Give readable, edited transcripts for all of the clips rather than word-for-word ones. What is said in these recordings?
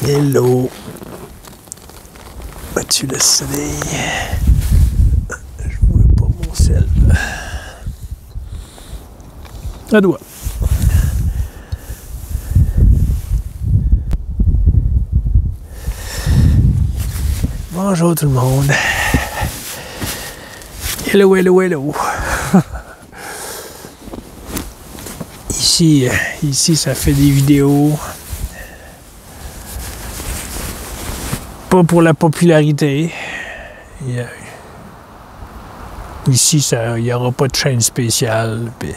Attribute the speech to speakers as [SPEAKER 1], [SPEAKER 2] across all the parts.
[SPEAKER 1] Hello. As-tu le soleil? Je vois pas mon sel. À doigt. Bonjour tout le monde. Hello, hello, hello. Ici, ça fait des vidéos. Pas pour la popularité. Ici, il n'y aura pas de chaîne spéciale, puis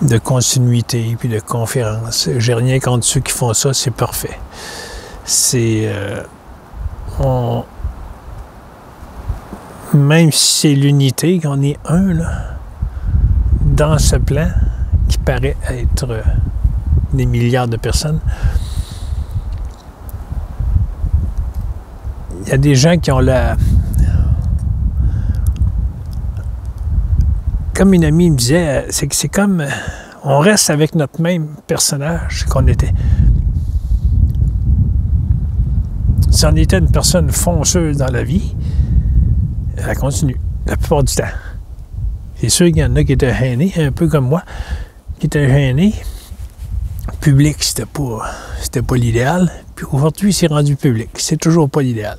[SPEAKER 1] de continuité, puis de conférence. J'ai rien contre ceux qui font ça, c'est parfait. Même si c'est l'unité, qu'on est un, là, dans ce plan, qui paraît être des milliards de personnes, il y a des gens qui ont comme une amie me disait, c'est comme on reste avec notre même personnage qu'on était. Si on était une personne fonceuse dans la vie, elle continue, la plupart du temps. C'est sûr qu'il y en a qui étaient gênés, un peu comme moi, qui étaient gênés. Public, c'était pas l'idéal. Puis aujourd'hui, c'est rendu public. C'est toujours pas l'idéal.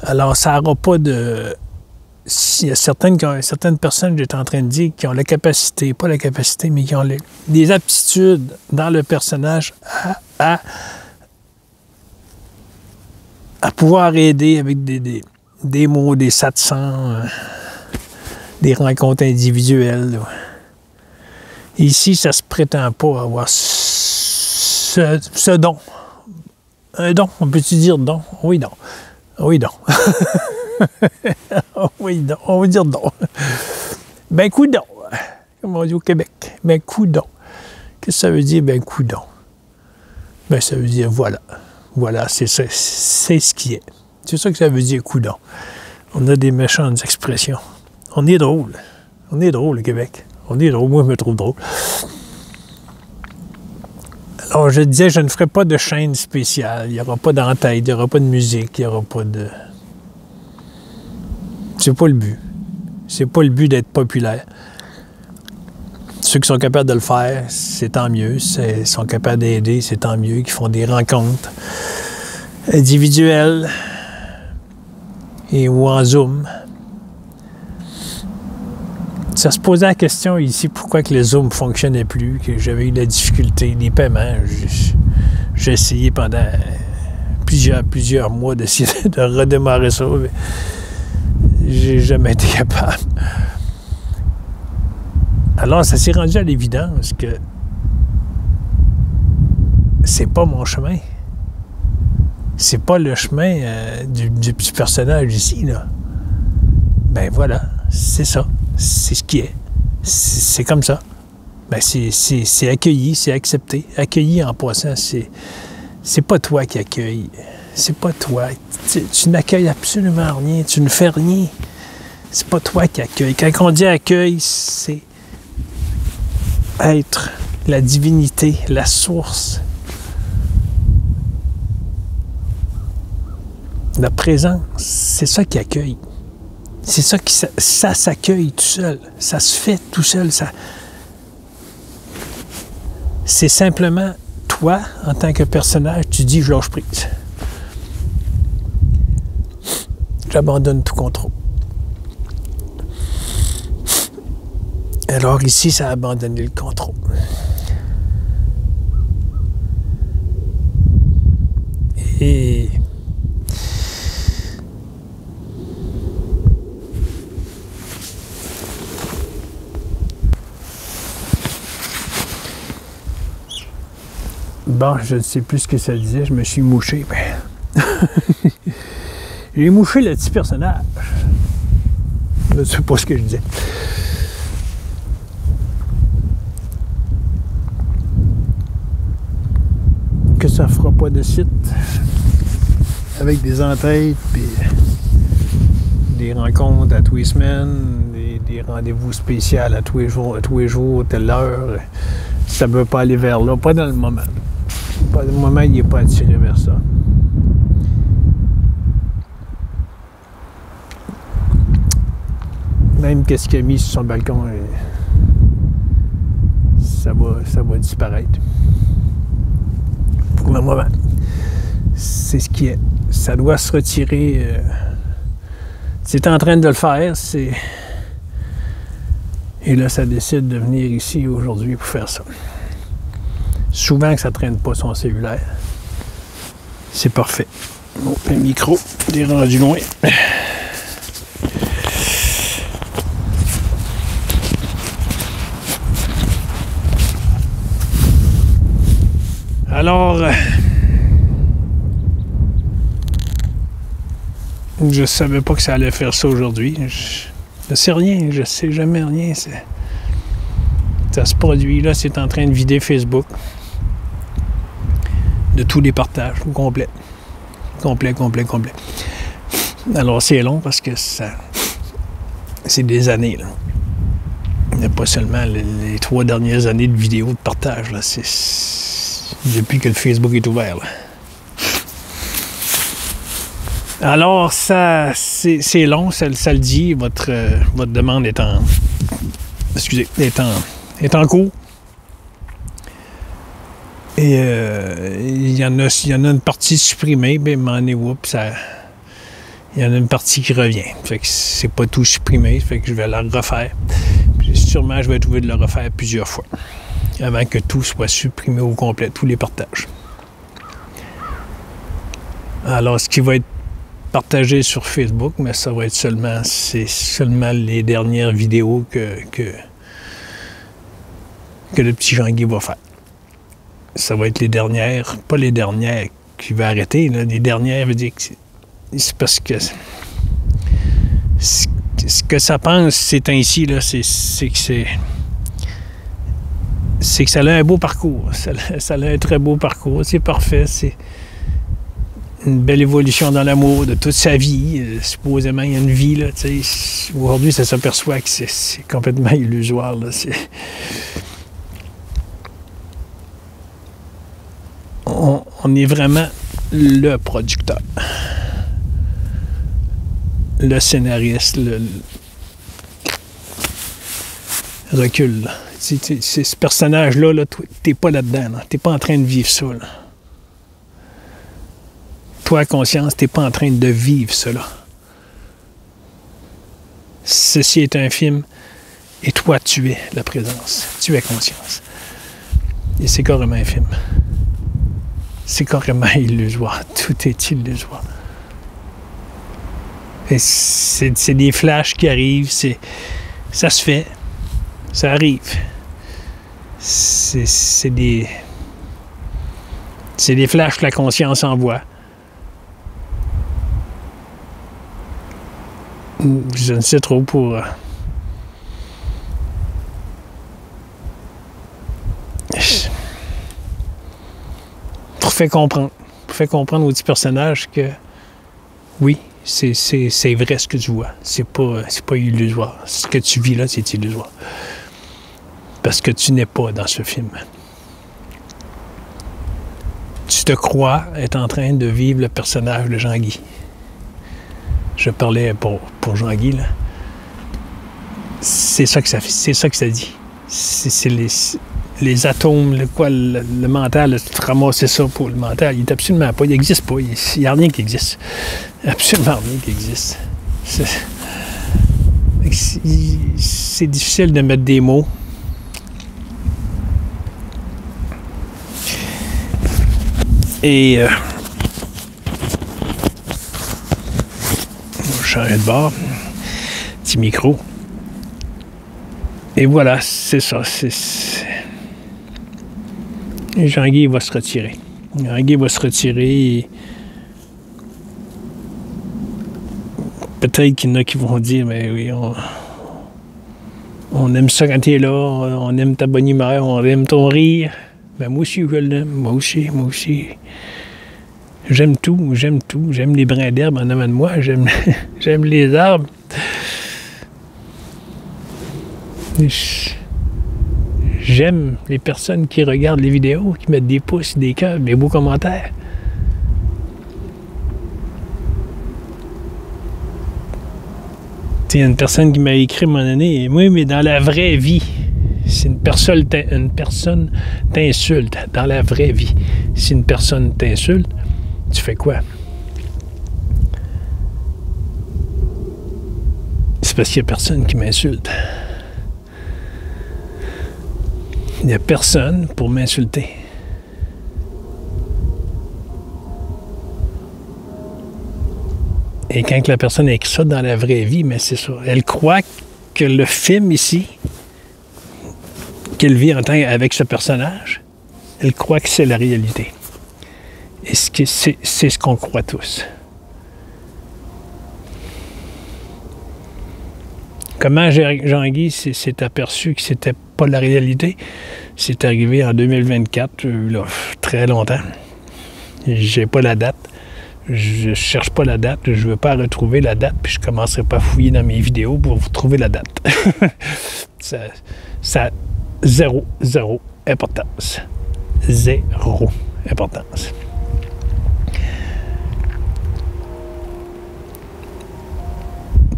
[SPEAKER 1] Alors, ça n'aura pas de... Il y a certaines personnes, j'étais en train de dire, qui ont la capacité, pas la capacité, mais qui ont des aptitudes dans le personnage à pouvoir aider avec des mots, des satsangs, des rencontres individuelles. Là. Ici, ça se prétend pas avoir ce don. Un don, on peut-tu dire don? Oui, don. Oui, don. Oui, don. On va dire don. Ben, coudon. Comme on dit au Québec. Ben, coudon. Qu'est-ce que ça veut dire, ben, coudon? Ben, ça veut dire voilà. Voilà, c'est ça. C'est ce qui est. C'est ça que ça veut dire, coudon. On a des méchantes expressions. On est drôle. On est drôle, le Québec. On est drôle. Moi, je me trouve drôle. Alors, je disais, je ne ferai pas de chaîne spéciale. Il n'y aura pas d'entête, il n'y aura pas de musique, il n'y aura pas de... C'est pas le but. C'est pas le but d'être populaire. Ceux qui sont capables de le faire, c'est tant mieux. Ils sont capables d'aider, c'est tant mieux. Qui font des rencontres individuelles ou en Zoom. Ça se posait la question ici, pourquoi que le Zoom ne fonctionnait plus, que j'avais eu de la difficulté, des paiements. J'ai essayé pendant plusieurs mois d'essayer de redémarrer ça, mais j'ai jamais été capable. Alors, ça s'est rendu à l'évidence que c'est pas mon chemin. C'est pas le chemin du petit personnage ici, là. Ben voilà, c'est ça. C'est ce qui est. C'est comme ça. Ben c'est accueilli, c'est accepté. Accueilli en passant, c'est pas toi qui accueilles. C'est pas toi. Tu n'accueilles absolument rien. Tu ne fais rien. C'est pas toi qui accueille. Quand on dit accueil, c'est être la divinité, la source. La présence, c'est ça qui accueille. C'est ça qui ça s'accueille tout seul. Ça se fait tout seul. C'est simplement toi, en tant que personnage, tu dis « je lâche prise ». J'abandonne tout contrôle. Alors ici, ça a abandonné le contrôle. Et bon, je ne sais plus ce que ça disait, je me suis mouché. J'ai mouché le petit personnage. Je ne sais pas ce que je disais. Que ça ne fera pas de site avec des entêtes, puis des rencontres à tous les semaines, des rendez-vous spéciaux à tous les jours, telle heure. Ça ne veut pas aller vers là, pas dans le moment. Moi-même, il n'est pas attiré vers ça. Même qu'est-ce qu'il a mis sur son balcon, ça va disparaître. Pour le moment, c'est ce qui est. Ça doit se retirer. C'est en train de le faire. Et là, ça décide de venir ici aujourd'hui pour faire ça. Souvent que ça ne traîne pas son cellulaire. C'est parfait. Bon, le micro est rendu loin. Alors, je savais pas que ça allait faire ça aujourd'hui. Je sais rien, je sais jamais rien. Ça se produit, là, c'est en train de vider Facebook de tous les partages, au complet. Complet. Alors, c'est long parce que c'est des années, là. Il n'y a pas seulement les 3 dernières années de vidéos de partage, là. Depuis que le Facebook est ouvert, là. Alors, c'est long, ça le dit. Votre demande est en cours. Et il y en a une partie supprimée, mais il y en a une partie qui revient. Fait que c'est pas tout supprimé, fait que je vais la refaire. Puis sûrement, je vais être obligé de le refaire plusieurs fois avant que tout soit supprimé au complet, tous les partages. Alors, ce qui va être partagé sur Facebook, mais ça va être c'est seulement les dernières vidéos que le petit Jean-Guy va faire. Ça va être les dernières, pas les dernières qu'il va arrêter, là. Les dernières veut dire que c'est parce que ce que ça pense, c'est ainsi, là, c'est que ça a un beau parcours. Ça a un très beau parcours, c'est parfait, c'est une belle évolution dans l'amour de toute sa vie. Supposément, il y a une vie, là, tu sais. Aujourd'hui, ça s'aperçoit que c'est complètement illusoire, là. On est vraiment le producteur. Le scénariste, le recul, là. C'est ce personnage-là, là, t'es pas là-dedans, là. T'es pas en train de vivre ça, là. Toi, conscience, t'es pas en train de vivre cela. Ceci est un film et toi, tu es la présence. Tu es conscience. Et c'est carrément un film. C'est carrément illusoire. Tout est illusoire. Et c'est des flashs qui arrivent. Ça se fait. Ça arrive. C'est des flashs que la conscience envoie. Je ne sais trop pour faire comprendre aux petits personnages que oui, c'est vrai ce que tu vois. C'est pas illusoire. Ce que tu vis là, c'est illusoire. Parce que tu n'es pas dans ce film. Tu te crois être en train de vivre le personnage de Jean-Guy. Je parlais pour Jean-Guy, là. C'est ça que ça dit. C'est les atomes, le mental, là, tu te ramasses ça pour le mental. Il n'est absolument pas, il n'existe pas. Il n'y a rien qui existe. Absolument rien qui existe. C'est difficile de mettre des mots. Et changer de bord, petit micro. Et voilà, c'est ça. Et Jean-Guy va se retirer. Jean-Guy va se retirer. Et peut-être qu'il y en a qui vont dire, mais oui, on aime ça quand t'es là, on aime ta bonne humeur, on aime ton rire. Ben moi aussi, je l'aime. Moi aussi. J'aime tout. J'aime les brins d'herbe en avant de moi. J'aime les arbres. J'aime les personnes qui regardent les vidéos, qui mettent des pouces, des cœurs, des beaux commentaires. Il y a une personne qui m'a écrit à un moment donné, oui, mais dans la vraie vie, si une personne t'insulte, dans la vraie vie, si une personne t'insulte, tu fais quoi? C'est parce qu'il n'y a personne qui m'insulte. Il n'y a personne pour m'insulter. Et quand la personne écrit ça dans la vraie vie, mais c'est ça. Elle croit que le film ici, qu'elle vit en tant avec ce personnage, elle croit que c'est la réalité. Et c'est ce qu'on croit tous. Comment Jean-Guy s'est aperçu que c'était pas la réalité? C'est arrivé en 2024, là, très longtemps. J'ai pas la date. Je cherche pas la date, je veux pas retrouver la date, puis je commencerai pas à fouiller dans mes vidéos pour vous trouver la date. ça a zéro importance. Zéro importance.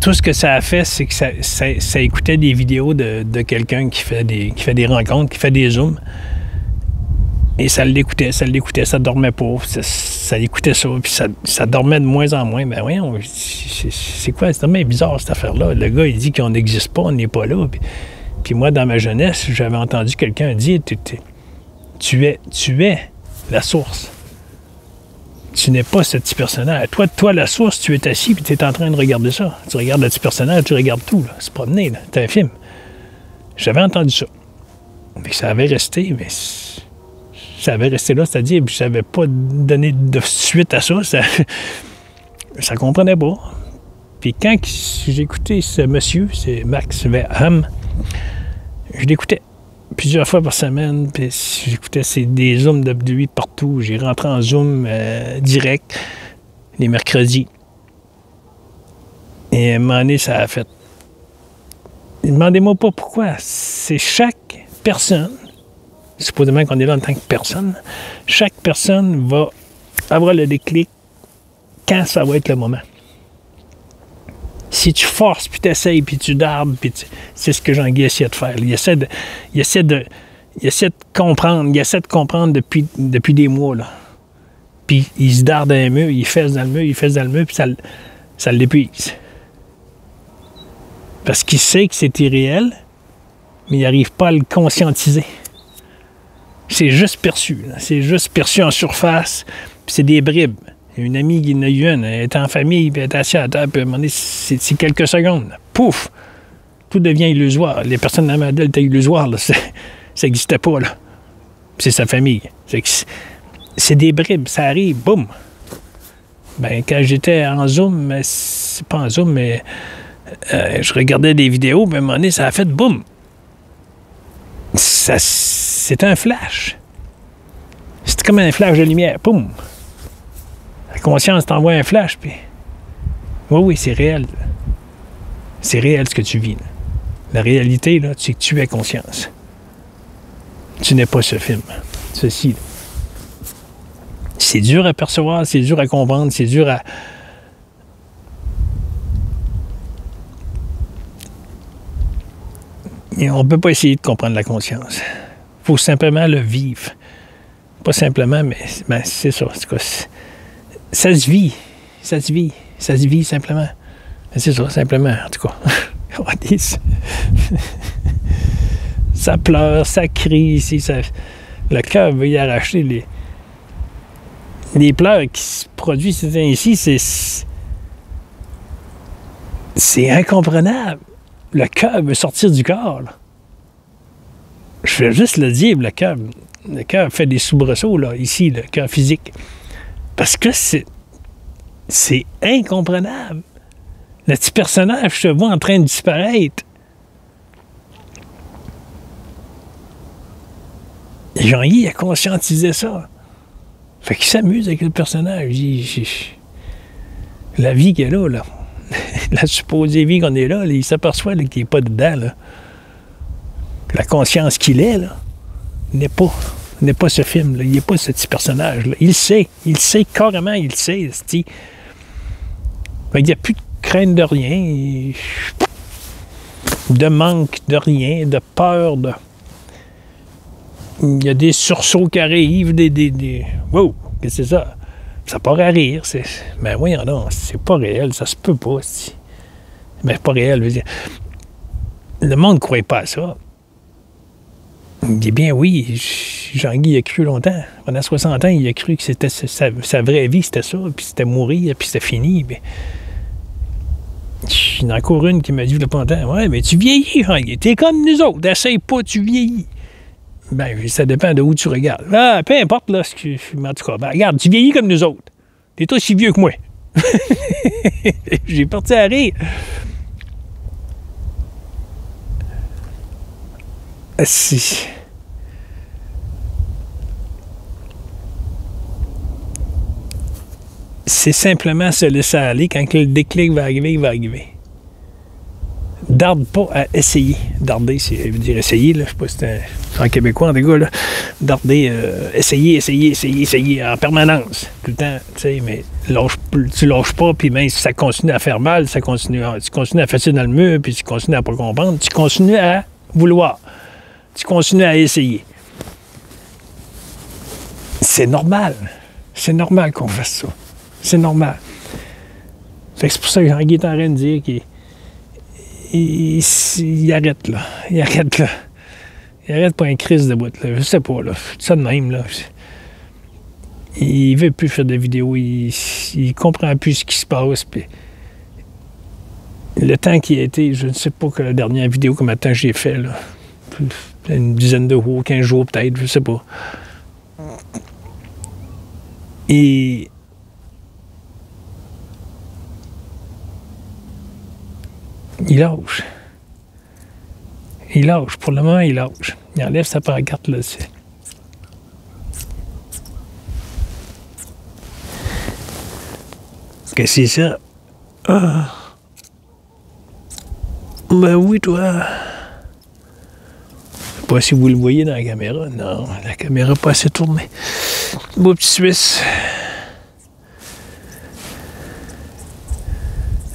[SPEAKER 1] Tout ce que ça a fait, c'est que ça écoutait des vidéos de quelqu'un qui fait des rencontres, qui fait des zooms. Et ça l'écoutait, ça dormait pas, ça écoutait ça, puis ça dormait de moins en moins. Ben voyons, c'est quoi? C'est tellement bizarre cette affaire-là. Le gars, il dit qu'on n'existe pas, on n'est pas là. Puis moi, dans ma jeunesse, j'avais entendu quelqu'un dire, tu es la source. Tu n'es pas ce petit personnage. Toi, la source, tu es assis, puis tu es en train de regarder ça. Tu regardes le petit personnage, tu regardes tout, là. C'est promené, là. C'est un film. J'avais entendu ça. Fait que ça avait resté, mais... Ça avait resté là, c'est-à-dire que je n'avais pas donné de suite à ça. Ça ne comprenait pas. Puis quand j'ai écouté ce monsieur, c'est Max Verham, je l'écoutais plusieurs fois par semaine. Puis j'écoutais des zooms de lui partout. J'ai rentré en zoom direct les mercredis. Et à un moment donné, ça a fait... Demandez-moi pas pourquoi. C'est chaque personne... Supposément qu'on est là en tant que personne, chaque personne va avoir le déclic quand ça va être le moment. Si tu forces, puis tu essayes, puis tu dardes, puis c'est ce que Jean-Guy essaie de faire. Il essaie de comprendre depuis des mois, là. Puis il se darde dans le mur, il fesse dans le mur, puis ça l'épuise. Parce qu'il sait que c'est irréel, mais il n'arrive pas à le conscientiser. C'est juste perçu. Là. C'est juste perçu en surface. Puis c'est des bribes. Il y a une amie qui en a eu une. Elle est en famille, puis elle est assise à la table, puis à un moment donné, c'est quelques secondes. Là. Pouf! Tout devient illusoire. Les personnes dans ma tête étaient illusoires. Là. Ça n'existait pas. Là. C'est sa famille. C'est des bribes. Ça arrive. Boum! Ben, quand j'étais en Zoom, c'est pas en Zoom, mais je regardais des vidéos, puis à un moment donné, ça a fait boum! C'est un flash. C'est comme un flash de lumière. Poum! La conscience t'envoie un flash, puis... Oui, c'est réel. C'est réel ce que tu vis. Là. La réalité, là, c'est que tu as conscience. Tu n'es pas ce film. Ceci. Là. C'est dur à percevoir, c'est dur à comprendre, c'est dur à... Et on ne peut pas essayer de comprendre la conscience. Il faut simplement le vivre. Pas simplement, mais c'est ça. Ça se vit. Ça se vit. Ça se vit simplement. C'est ça, simplement, en tout cas. Ça pleure, ça crie ici. Le cœur veut y arracher les pleurs qui se produisent ici. C'est incomprenable. Le cœur veut sortir du corps. Là. Je vais juste le dire, le cœur fait des soubresauts, là, ici, le cœur physique. Parce que c'est incomprenable. Le petit personnage se voit en train de disparaître. Et Jean-Guy a conscientisé ça. Fait qu'il s'amuse avec le personnage. La vie qu'il a là. La supposée vie qu'on est là, il s'aperçoit qu'il n'est pas dedans. Là. la conscience qu'il est, là, n'est pas ce film-là. Il n'est pas ce petit personnage-là. Il sait carrément, il sait. Il n'y a plus de crainte de rien, de manque de rien, de peur, il y a des sursauts qui arrivent, wow, qu'est-ce que c'est ça? Ça part à rire. Mais voyons non, c'est pas réel, ça se peut pas. Mais c'est pas réel, je veux dire. Le monde ne croit pas à ça. Il dit bien oui, Jean-Guy il a cru longtemps. Pendant 60 ans, il a cru que c'était sa vraie vie, c'était ça, puis c'était mourir, puis c'était fini. Puis... Il y en a encore une qui m'a dit longtemps, ouais, mais tu vieillis, Jean-Guy, t'es comme nous autres, essaye pas, tu vieillis. Ben, ça dépend de où tu regardes. Ah, peu importe, là, en tout cas, ben, regarde, tu vieillis comme nous autres. T'es aussi vieux que moi. J'ai parti à rire. C'est simplement se laisser aller. Quand le déclic va arriver, il va arriver. Darde pas à essayer. Darder, c'est veut dire essayer, là. Je sais pas si c'est en québécois, en tout cas, là. Darder, essayer en permanence. Tout le temps, tu sais, mais tu lâches pas, puis même si ça continue à faire mal, tu continues à fesser dans le mur, puis tu continues à pas comprendre, tu continues à vouloir. Tu continues à essayer. C'est normal. C'est normal qu'on fasse ça. C'est normal. Fait que c'est pour ça que Jean-Guy est en train de dire qu'il arrête, là. Il arrête, là. Il arrête pas un crise de bout, là. Je sais pas, là. Ça de même, là. Il veut plus faire de vidéos. Il comprend plus ce qui se passe. Puis le temps qui a été, je ne sais pas que la dernière vidéo, combien de temps j'ai fait, là. Une dizaine de jours, 15 jours peut-être, je sais pas. Et il lâche. Il lâche. Pour le moment, il lâche. Il enlève sa pancarte là. Qu'est-ce que c'est ça? Ah. Ben oui, toi. Je sais pas si vous le voyez dans la caméra. Non, la caméra n'a pas assez tourné. Beau petit Suisse.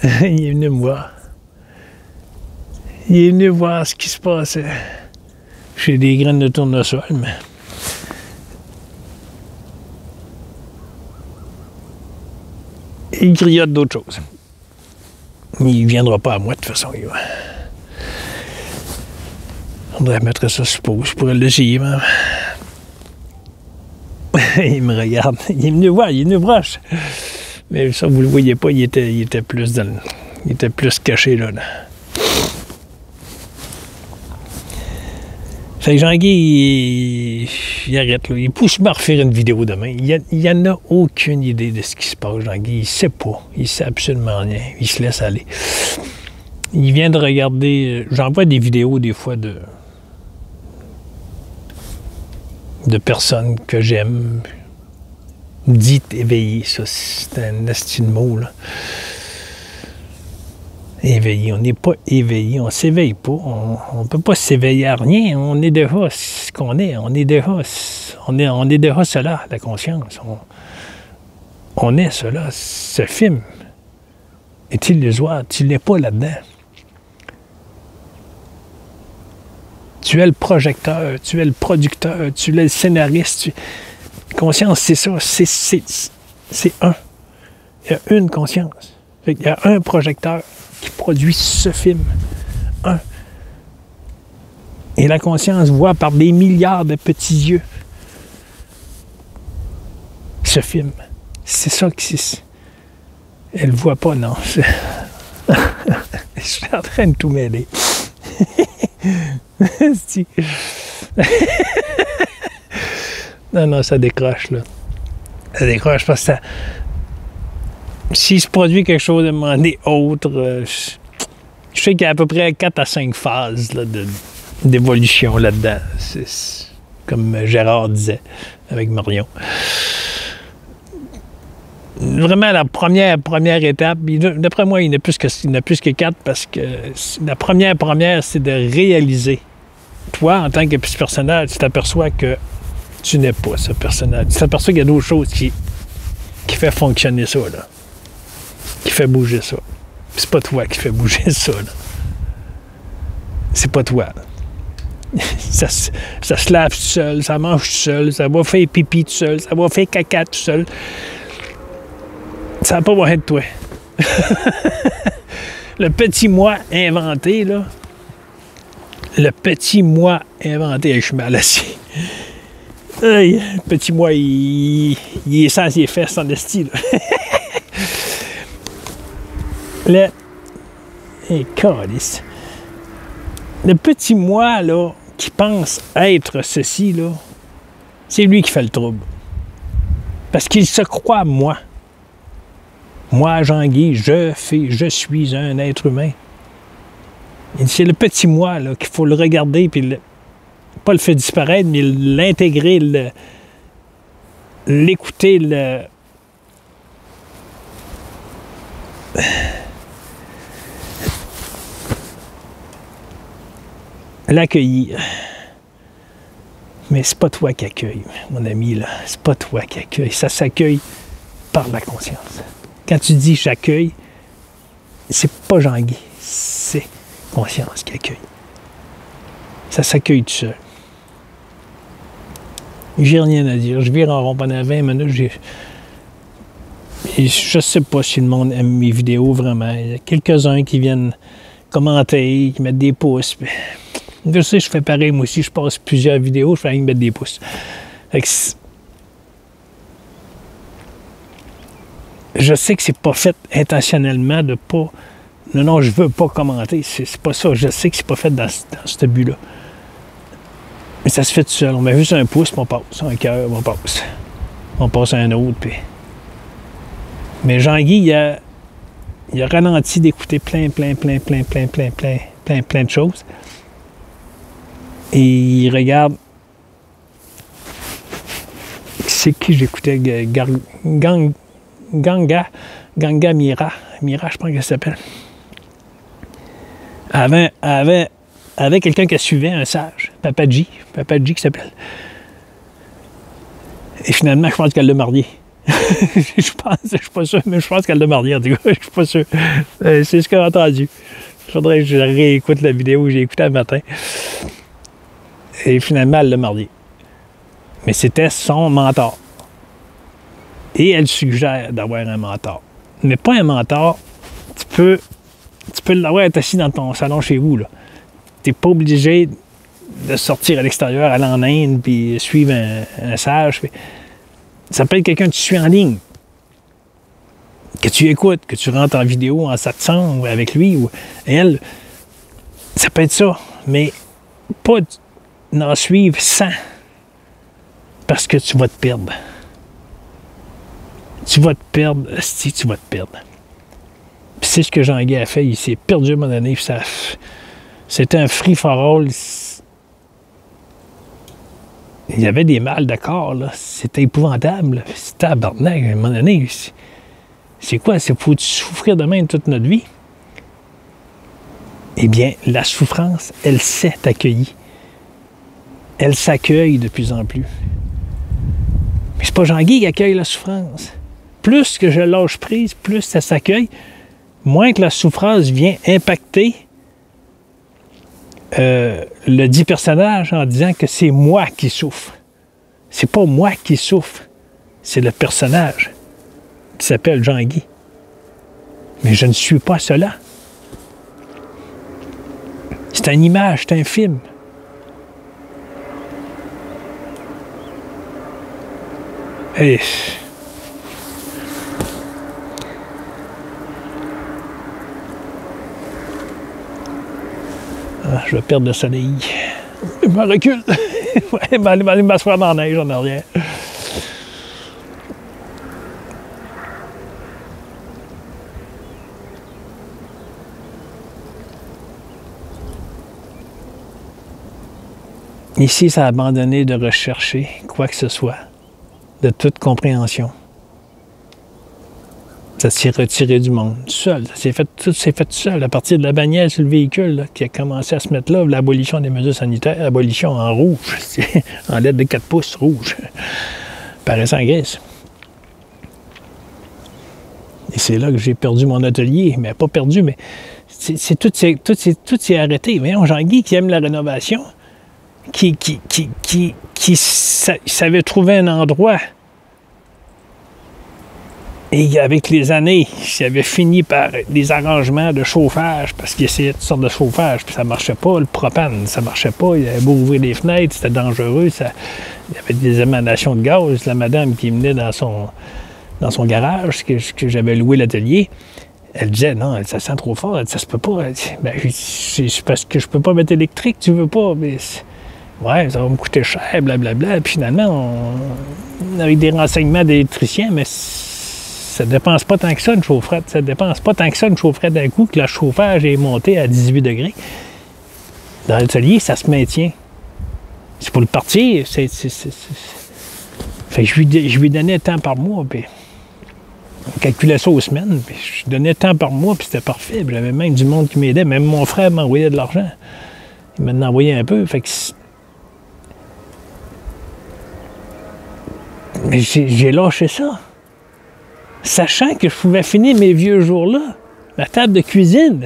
[SPEAKER 1] Il est venu me voir. Il est venu voir ce qui se passait. J'ai des graines de tournesol, mais... Il griotte d'autres choses. Il ne viendra pas à moi, de toute façon. On devrait mettre ça sur pause. Je pourrais l'essayer, même. Il me regarde. Il est venu voir, il est venu proche. Mais ça, vous ne le voyez pas, il était plus dans il était plus caché, là. Fait que Jean-Guy, il arrête, là. Il pousse à refaire une vidéo demain. Il n'y en a aucune idée de ce qui se passe, Jean-Guy. Il ne sait pas. Il ne sait absolument rien. Il se laisse aller. Il vient de regarder... J'envoie des vidéos, des fois, de personnes que j'aime, dites éveillées. Ça, c'est un esti de mot, là. Éveillé. On n'est pas éveillé. On ne s'éveille pas. On ne peut pas s'éveiller à rien. On est déjà ce qu'on est. On est déjà cela, la conscience. On est cela. Ce film est illusoire. Tu n'es pas là-dedans. Tu es le projecteur, tu es le producteur, tu es le scénariste. Conscience, c'est ça. C'est un. Il y a une conscience. Il y a un projecteur qui produit ce film. Un. Et la conscience voit par des milliards de petits yeux ce film. C'est ça qui... Elle ne voit pas, non. Je suis en train de tout mêler. Non, ça décroche, là. Ça décroche parce que ça... S'il se produit quelque chose de demander autre, je sais qu'il y a à peu près 4 à 5 phases là, d'évolution là-dedans. C'est comme Gérard disait avec Marion. Vraiment, la première étape, d'après moi, il n'y en a plus que 4 parce que la première, c'est de réaliser toi, en tant que petit personnage, tu t'aperçois que tu n'es pas ce personnage. Tu t'aperçois qu'il y a d'autres choses qui fait fonctionner ça, là. Qui fait bouger ça. Puis c'est pas toi qui fait bouger ça, là. C'est pas toi. Ça se lave tout seul, ça mange tout seul, ça va faire pipi tout seul, ça va faire caca tout seul. Ça va pas être toi. Le petit moi inventé, là. Le petit moi inventé. Je suis mal assis. Le petit moi, il est sans ses fesses en esti, là. Le petit moi, là, qui pense être ceci, là, c'est lui qui fait le trouble. Parce qu'il se croit moi. Moi, Jean-Guy, je suis un être humain. Et c'est le petit moi, là, qu'il faut le regarder, puis pas le faire disparaître, mais l'intégrer, l'écouter, l'accueillir. Mais c'est pas toi qui accueille, mon ami, là. C'est pas toi qui accueille. Ça s'accueille par la conscience. Quand tu dis j'accueille, c'est pas Jean-Guy, c'est conscience qui accueille. Ça s'accueille tout seul. J'ai rien à dire. Je vire en rond pendant 20 minutes. Et je sais pas si le monde aime mes vidéos vraiment. Il y a quelques-uns qui viennent commenter, qui mettent des pouces. Je sais, je fais pareil, moi aussi. Je passe plusieurs vidéos, je fais rien que mettre des pouces. Je sais que c'est pas fait intentionnellement de pas... Non, je veux pas commenter. C'est pas ça. Je sais que c'est pas fait dans ce but-là. Mais ça se fait tout seul. On met juste un pouce, puis on passe. Un cœur, on passe. On passe à un autre, puis... Mais Jean-Guy, il a ralenti d'écouter plein de choses. Et il regarde... C'est qui j'écoutais? Ganga Mira, je pense qu'elle s'appelle. Avait quelqu'un qui suivait un sage, Papaji qui s'appelle. Et finalement, je pense qu'elle l'a marié. Je suis pas sûr, mais je pense qu'elle l'a marié, en tout cas, je suis pas sûr. C'est ce que j'ai entendu. Il faudrait que je réécoute la vidéo que j'ai écoutée le matin. Et finalement, elle l'a marié. Mais c'était son mentor. Et elle suggère d'avoir un mentor. Mais pas un mentor, tu peux l'avoir assis dans ton salon chez vous, là. Tu n'es pas obligé de sortir à l'extérieur, aller en Inde, puis suivre un sage. Puis... Ça peut être quelqu'un que tu suis en ligne, que tu écoutes, que tu rentres en vidéo, en satsang avec lui ou elle. Ça peut être ça, mais pas d'en suivre sans, parce que tu vas te perdre. Tu vas te perdre, si tu vas te perdre. Puis c'est ce que Jean-Guy a fait, il s'est perdu à un moment donné, puis c'était un free-for-all. Il y avait des mal d'accord, là. C'était épouvantable. C'était tabarnak, à un moment donné. C'est quoi? Faut souffrir de même toute notre vie? Eh bien, la souffrance, elle s'est accueillie. Elle s'accueille de plus en plus. Mais c'est pas Jean-Guy qui accueille la souffrance. Plus que je lâche prise, plus ça s'accueille, moins que la souffrance vient impacter le dit personnage en disant que c'est moi qui souffre. C'est pas moi qui souffre, c'est le personnage qui s'appelle Jean-Guy. Mais je ne suis pas cela. C'est une image, c'est un film. Et... Ah, je vais perdre le soleil. Je me recule. Ouais, je vais aller m'asseoir dans la neige en arrière. Ici, ça a abandonné de rechercher quoi que ce soit, de toute compréhension. Ça s'est retiré du monde, tout seul. Tout s'est fait tout seul. À partir de la bannière sur le véhicule là, qui a commencé à se mettre là, l'abolition des mesures sanitaires, abolition en rouge, en lettres de 4 pouces rouge, paraissant en Grèce. Et c'est là que j'ai perdu mon atelier. Mais pas perdu, mais tout s'est arrêté. Voyons, Jean-Guy qui aime la rénovation, qui savait trouver un endroit. Et avec les années, j'avais fini par des arrangements de chauffage, parce qu'il essayait toutes sortes de chauffage, puis ça marchait pas, le propane, ça marchait pas, il avait beau ouvrir les fenêtres, c'était dangereux, il y avait des émanations de gaz. La madame qui venait dans son garage, que j'avais loué l'atelier, elle disait, non, ça sent trop fort, ça se peut pas. Elle dit, ben, c'est parce que je peux pas mettre électrique, tu veux pas, mais ouais, ça va me coûter cher, blablabla. Puis finalement, on avait des renseignements d'électriciens, mais ça dépense pas tant que ça, une chaufferette. Ça dépense pas tant que ça, une chaufferette d'un coup, que le chauffage est monté à 18 degrés. Dans l'atelier, ça se maintient. C'est pour le partir. Fait que je lui donnais temps par mois, puis on calculait ça aux semaines, puis je donnais temps par mois, puis c'était parfait. Puis j'avais même du monde qui m'aidait. Même mon frère m'envoyait de l'argent. Il m'en envoyait un peu. Fait que mais j'ai lâché ça. Sachant que je pouvais finir mes vieux jours-là. Ma table de cuisine,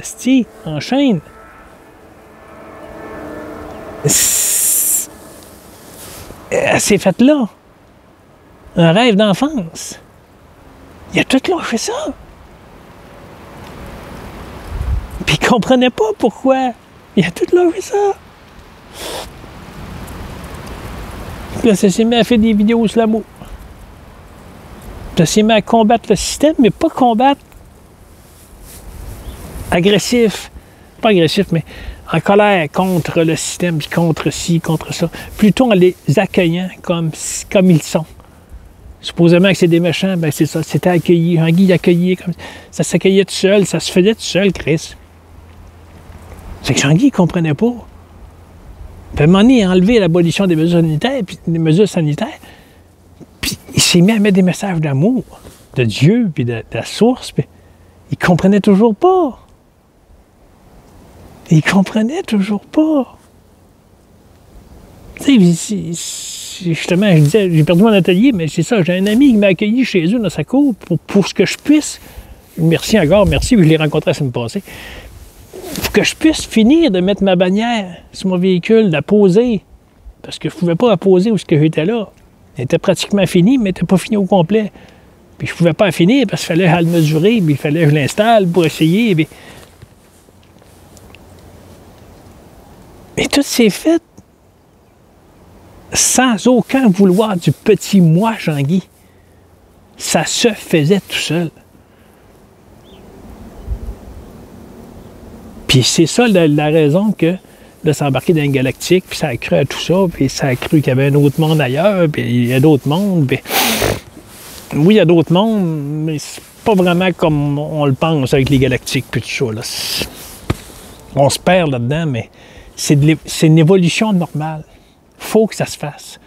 [SPEAKER 1] en chaîne. Elle s'est faite là. Un rêve d'enfance. Il a tout lâché ça. Puis il ne comprenait pas pourquoi. Il a tout lâché ça. Puis là, ça s'est mis à faire des vidéos sur l'amour. Ça s'est mis à combattre le système, mais pas combattre agressif. Pas agressif, mais en colère contre le système, puis contre ci, contre ça. Plutôt en les accueillant comme ils sont. Supposément que c'est des méchants, ben c'est ça, c'était accueilli. Jean-Guy accueilli, comme ça s'accueillait tout seul, ça se faisait tout seul, Chris. C'est que Jean-Guy ne comprenait pas. Puis à un moment donné, il a enlevé l'abolition des mesures sanitaires, puis il s'est mis à mettre des messages d'amour, de Dieu, puis de la source, puis il comprenait toujours pas. Il comprenait toujours pas. Tu sais, justement, je disais, j'ai perdu mon atelier, mais c'est ça, j'ai un ami qui m'a accueilli chez eux dans sa cour pour ce que je puisse. Merci encore, merci, je l'ai rencontré la semaine passée. Pour que je puisse finir de mettre ma bannière sur mon véhicule, de la poser. Parce que je ne pouvais pas la poser où j'étais là. Elle était pratiquement finie, mais elle n'était pas finie au complet. Puis je ne pouvais pas la finir parce qu'il fallait la mesurer, puis il fallait que je l'installe pour essayer. Puis... Et tout s'est fait sans aucun vouloir du petit moi, Jean-Guy. Ça se faisait tout seul. Puis c'est ça la raison que de s'embarquer dans une galactique, puis ça a cru à tout ça, puis ça a cru qu'il y avait un autre monde ailleurs, puis il y a d'autres mondes, puis... Oui, il y a d'autres mondes, mais c'est pas vraiment comme on le pense avec les galactiques, puis tout ça, là. On se perd là-dedans, mais c'est une évolution normale. Faut que ça se fasse.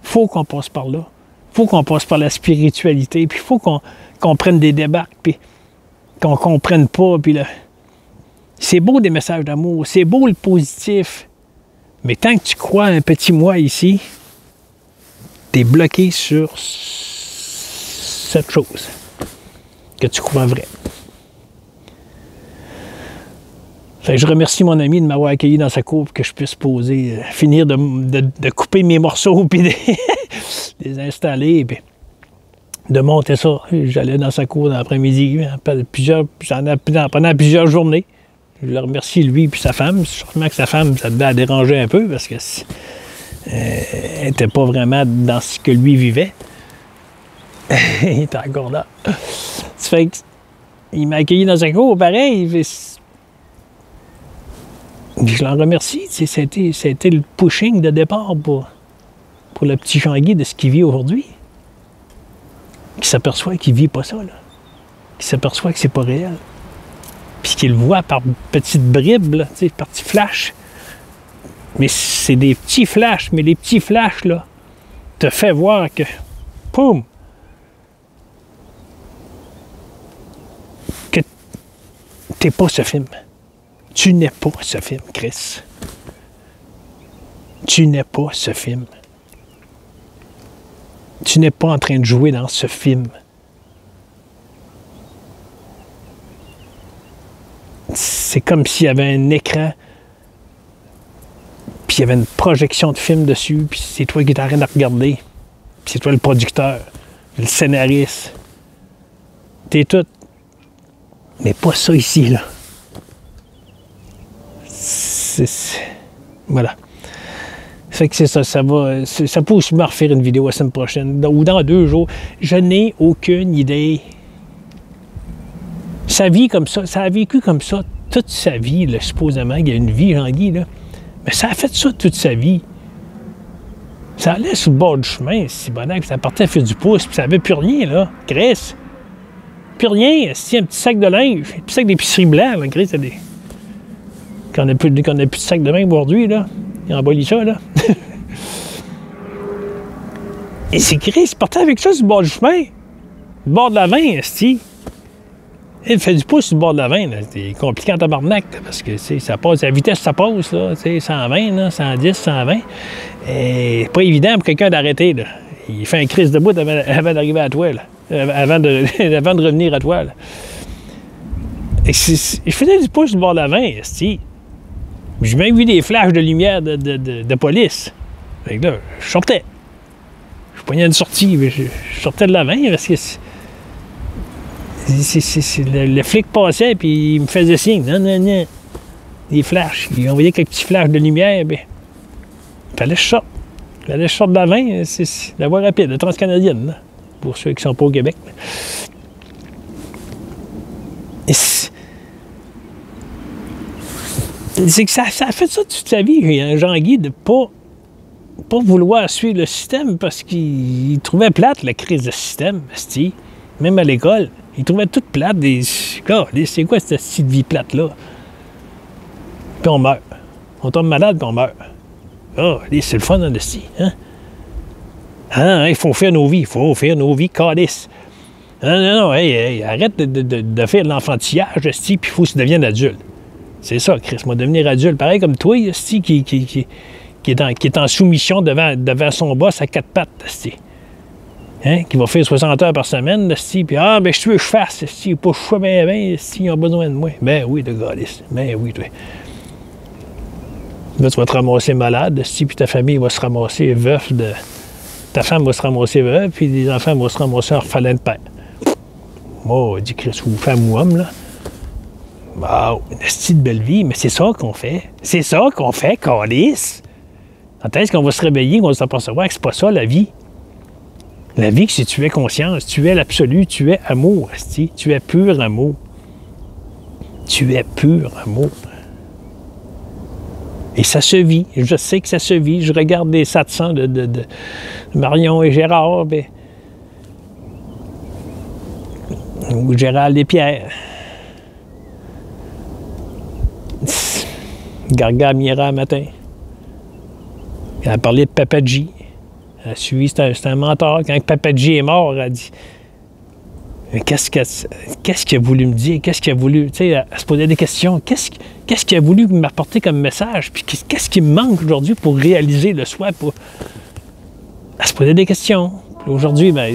[SPEAKER 1] Faut qu'on passe par là. Faut qu'on passe par la spiritualité, puis faut qu'on prenne des débarques, puis qu'on comprenne pas, puis là... C'est beau des messages d'amour, c'est beau le positif, mais tant que tu crois à un petit moi ici, t'es bloqué sur cette chose que tu crois vrai. Fait que je remercie mon ami de m'avoir accueilli dans sa cour pour que je puisse poser, finir de couper mes morceaux puis de les installer, puis de monter ça. J'allais dans sa cour dans l'après-midi pendant plusieurs journées. Je le remercie, lui et sa femme. Sûrement que sa femme, ça devait la déranger un peu parce que elle n'était pas vraiment dans ce que lui vivait. Il était encore là. Ça fait que, il m'a accueilli dans sa cour, pareil. Je l'en remercie. Ça a été le pushing de départ pour le petit Jean-Guy de ce qu'il vit aujourd'hui. Qui s'aperçoit qu'il ne vit pas ça, là. Qui s'aperçoit que c'est pas réel. Puis qu'il le voit par petites bribes, là, par petits flashs. Mais c'est des petits flashs, mais les petits flashs, là, te fait voir que, poum! t'es pas ce film. Tu n'es pas ce film, Chris. Tu n'es pas ce film. Tu n'es pas en train de jouer dans ce film. C'est comme s'il y avait un écran, puis il y avait une projection de film dessus, puis c'est toi qui es en train de regarder. Puis c'est toi le producteur, le scénariste. T'es tout. Mais pas ça ici, là. Voilà. Fait que c'est ça, ça peut aussi me refaire une vidéo la semaine prochaine, ou dans 2 jours. Je n'ai aucune idée. Ça vit comme ça, ça a vécu comme ça toute sa vie, là, supposément. Il y a une vie, Jean-Guy, là. Mais ça a fait ça toute sa vie. Ça allait sur le bord du chemin, si bonheur, ça partait à faire du pouce, puis ça n'avait plus rien, là. Chris. Plus rien. C'est un petit sac de linge, un petit sac d'épicerie blanc, là. Chris, c'est des... Quand on n'a plus de sac de bain aujourd'hui, là. Il emballe ça, là. Et c'est Chris, il partait avec ça sur le bord du chemin. Le bord de la 20, esti. Il fait du pouce sur le bord de la 20, là. C'est compliqué en tabarnak, là, parce que ça passe, à la vitesse ça passe, là, 120, là, 110, 120. Et c'est pas évident pour quelqu'un d'arrêter, là. Il fait un crise de bout avant d'arriver à toi, là. Avant de revenir à toi, là. Et je faisais du pouce sur le bord de la 20, esti. J'ai même vu des flashs de lumière de police. Fait que là, je sortais. Je pognais une sortie, mais je sortais de la 20 parce que le flic passait puis il me faisait signe. Non, non, non. Des flashs. Il envoyait quelques petits flashs de lumière. Bien, il fallait que je sorte. Il fallait que je sorte de la 20. C'est la voie rapide, la transcanadienne, là, pour ceux qui ne sont pas au Québec. C'est que ça a fait ça toute sa vie, hein, Jean-Guy, de pas vouloir suivre le système parce qu'il trouvait plate la crise de système, esti. Même à l'école. Il trouvait tout plate. C'est quoi cette petite vie plate-là? Puis on meurt. On tombe malade puis on meurt. Ah, c'est le fun, esti. Hein? Ah, il faut faire nos vies. Il faut faire nos vies, calice. Non, hey, arrête de faire de l'enfantillage, esti, puis il faut que tu deviennes adulte. C'est ça, Chris, moi, devenir adulte. Pareil comme toi, esti, qui est en soumission devant son boss à 4 pattes, esti. Hein? Qui va faire 60 heures par semaine, esti, puis ben, je veux que je fasse, esti, pas que je sois bien, esti, ils ont besoin de moi. Ben oui, de galice. Ben oui, toi. Là, tu vas te ramasser malade, esti, puis ta famille va se ramasser veuf de... Ta femme va se ramasser veuve, puis les enfants vont se ramasser orphelins de père. Oh, dit Chris, ou femme ou homme, là. Wow, une esti de belle vie, mais c'est ça qu'on fait. C'est ça qu'on fait, câlisse. Quand est-ce qu'on va se réveiller, qu'on va s'apercevoir que c'est pas ça, la vie? La vie, c'est tu es conscience, tu es l'absolu, tu es amour, esti. Tu es pur amour. Tu es pur amour. Et ça se vit. Je sais que ça se vit. Je regarde des sattsans de Marion et Gérard, ben, ou Gérald et Pierre. Garga Mira matin. Elle a parlé de Papadji. Elle a suivi, c'est un mentor. Quand Papadji est mort, elle a dit qu'est-ce qu'il a voulu me dire? Qu'est-ce qu'il a voulu? Tu sais, elle se posait des questions. Qu'est-ce qu'il a voulu m'apporter comme message? Puis qu'est-ce qui me manque aujourd'hui pour réaliser le soi? Elle se posait des questions. Puis aujourd'hui, ben,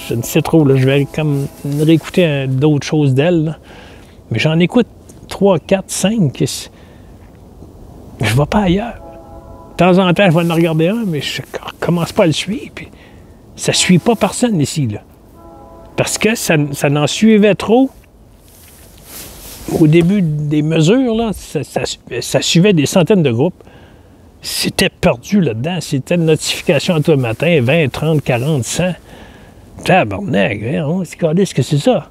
[SPEAKER 1] je ne sais trop. Là, je vais comme réécouter d'autres choses d'elle. Mais j'en écoute 3, 4, 5. Je ne vais pas ailleurs. De temps en temps, je vais en regarder un, mais je ne commence pas à le suivre. Puis ça ne suit pas personne ici, là. Parce que ça n'en suivait trop. Au début des mesures, là, ça suivait des centaines de groupes. C'était perdu là-dedans. C'était une notification à toi le matin, 20, 30, 40, 100. Tabarnak, est-ce que c'est ça?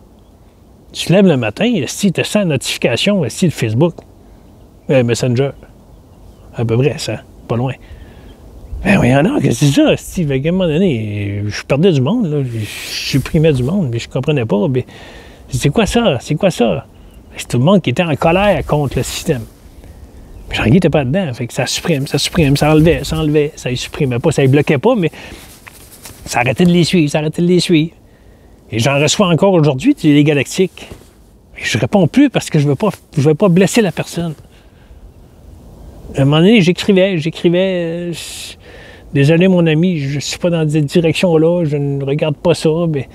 [SPEAKER 1] Tu te lèves le matin, si tu as 100 notifications de Facebook, Messenger. À peu près, ça. Pas loin. Ben voyons donc, qu'est-ce que c'est ça, Steve? À un moment donné, je perdais du monde, là. Je supprimais du monde, mais je comprenais pas. Mais c'est quoi ça? C'est quoi ça? C'est tout le monde qui était en colère contre le système. Mais Jean-Guy n'était pas dedans. Fait que ça supprime, ça enlevait, ça ne supprimait pas, ça ne bloquait pas, mais ça arrêtait de les suivre, Et j'en reçois encore aujourd'hui, les galactiques. Je réponds plus parce que je veux pas blesser la personne. À un moment donné, j'écrivais, désolé mon ami, je suis pas dans cette direction-là, je ne regarde pas ça, mais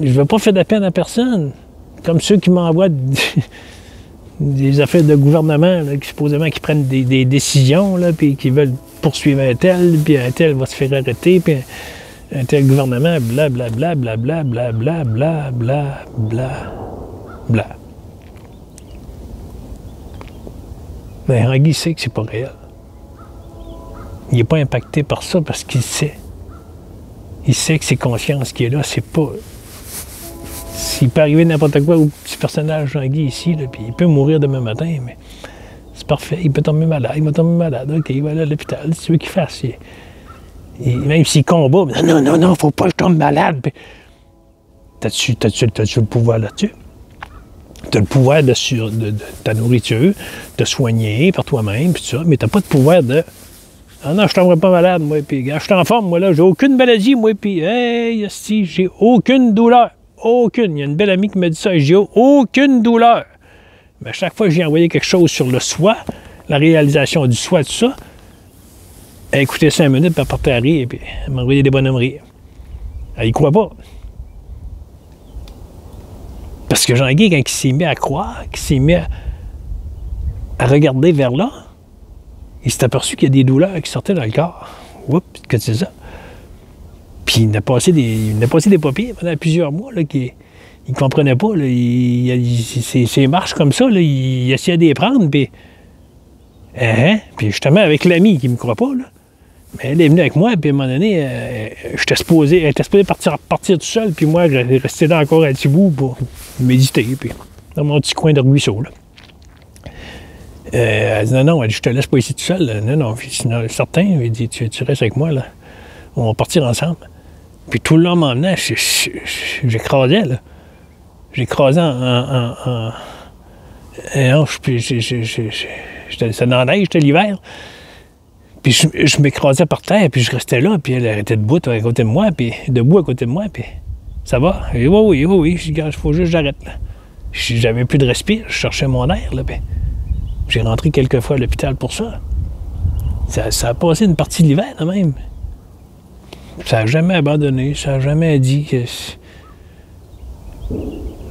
[SPEAKER 1] je veux pas faire de peine à personne. Comme ceux qui m'envoient des affaires de gouvernement, là, qui supposément qui prennent des décisions, là, puis qui veulent poursuivre un tel, puis un tel va se faire arrêter, puis un tel gouvernement, blablabla, blablabla, blablabla, bla. Mais Ranguy sait que c'est pas réel. Il n'est pas impacté par ça parce qu'il sait. Il sait que c'est conscience qui est là, c'est pas... S'il peut arriver n'importe quoi au petit personnage Ranguy ici, là, puis il peut mourir demain matin, mais c'est parfait, il peut tomber malade, il va tomber malade, ok, il va aller à l'hôpital, c'est ce qu'il fasse. Même s'il combat, non, faut pas que je tombe malade. T'as-tu le pouvoir là-dessus? Tu as le pouvoir de ta nourriture, de soigner par toi-même, puis tout ça, mais tu n'as pas de pouvoir de... Ah non, je tomberai pas malade, moi, puis je suis en forme, moi, là, j'ai aucune maladie, moi, puis hey, si, j'ai aucune douleur. Aucune. Il y a une belle amie qui m'a dit ça, j'ai aucune douleur. Mais à chaque fois que j'ai envoyé quelque chose sur le soi, la réalisation du soi, tout ça, elle écoutait 5 minutes, puis elle partait à rire, puis elle m'a envoyé des bonhommeries. Elle y croit pas. Parce que Jean-Guy, quand il s'est mis à croire, qu'il s'est mis à regarder vers là, il s'est aperçu qu'il y a des douleurs qui sortaient dans le corps. Oups, que c'est ça? Puis il a passé des papiers pendant plusieurs mois là, qu'il ne comprenait pas. Là, ces marches comme ça, là, il essayait de les prendre, puis... Puis justement, avec l'ami qui ne me croit pas, là, mais elle est venue avec moi, puis à un moment donné, elle était supposée partir tout seul, puis moi, rester là encore un petit bout pour méditer, puis dans mon petit coin de ruisseau, là. Elle dit non, je te laisse pas ici tout seul. Là. Non, sinon, certain, il dit, tu restes avec moi, là. On va partir ensemble. Puis tout le long, m'en venant, j'écrasais, là. J'écrasais en hanche, puis c'était dans la neige, c'était l'hiver. Puis je m'écrasais par terre, puis je restais là, puis elle arrêtait debout à côté de moi, puis debout à côté de moi, puis ça va? Et oui, il faut juste que j'arrête, là. J'avais plus de respire, je cherchais mon air, là, puis j'ai rentré quelques fois à l'hôpital pour ça. Ça a passé une partie de l'hiver, là, même. Ça n'a jamais abandonné, ça n'a jamais dit que...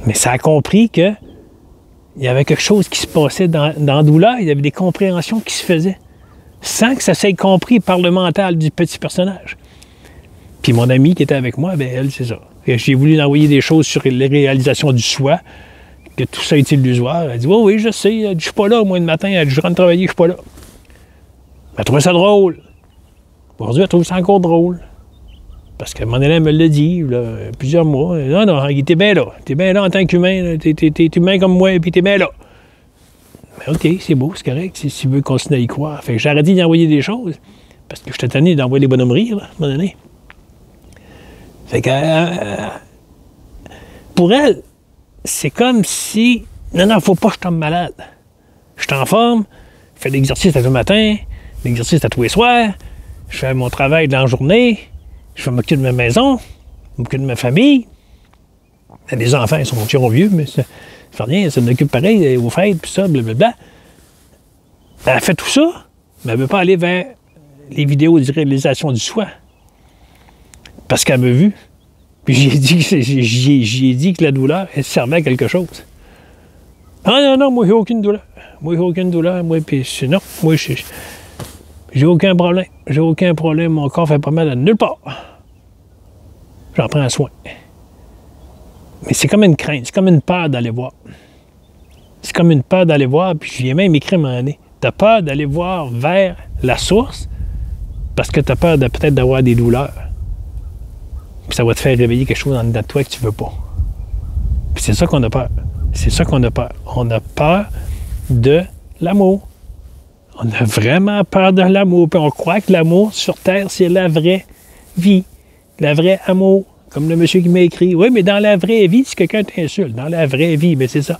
[SPEAKER 1] Mais ça a compris que il y avait quelque chose qui se passait dans la douleur, il y avait des compréhensions qui se faisaient, sans que ça s'ait compris par le mental du petit personnage. Puis mon amie qui était avec moi, ben elle, c'est ça. Et j'ai voulu lui envoyer des choses sur les réalisations du soi, que tout ça est illusoire. Elle dit, oui, je sais, je suis pas là, moi, le matin, elle dit, je rentre travailler, je suis pas là. Elle trouvait ça drôle. Aujourd'hui, elle trouve ça encore drôle. Parce que mon élève me l'a dit, là, plusieurs mois. Non, il était bien là. T'es bien là en tant qu'humain. T'es humain comme moi, puis t'es bien là. Mais OK, c'est beau, c'est correct, si tu veux continuer à y croire. Fait que j'ai arrêté d'y envoyer des choses, parce que j'étais tanné d'envoyer des bonhommeries, là, à un moment donné. Fait que... pour elle, c'est comme si... Non, faut pas que je tombe malade. Je suis en forme, je fais de l'exercice à tous les matins, l'exercice à tous les soirs, je fais mon travail dans la journée, je m'occupe de ma maison, je m'occupe de ma famille. Les enfants, ils sont vieux, mais ça fait rien, ça m'occupe pareil, aux fêtes, puis ça, blablabla. Elle a fait tout ça, mais elle ne veut pas aller vers les vidéos de réalisation du soi. Parce qu'elle m'a vu. Puis j'ai dit que la douleur, elle servait à quelque chose. Ah non, moi, j'ai aucune douleur. Puis non, moi, j'ai aucun problème. J'ai aucun problème, mon corps fait pas mal à nulle part. J'en prends soin. Mais c'est comme une crainte, c'est comme une peur d'aller voir. C'est comme une peur d'aller voir, puis j'y ai même écrit à un moment donné. T'as peur d'aller voir vers la source parce que t'as peur de peut-être d'avoir des douleurs. Puis ça va te faire réveiller quelque chose en dedans de toi que tu veux pas. Puis c'est ça qu'on a peur. C'est ça qu'on a peur. On a peur de l'amour. On a vraiment peur de l'amour. Puis on croit que l'amour sur Terre, c'est la vraie vie. La vraie amour. Comme le monsieur qui m'a écrit. Oui, mais dans la vraie vie, si quelqu'un t'insulte, dans la vraie vie, mais c'est ça.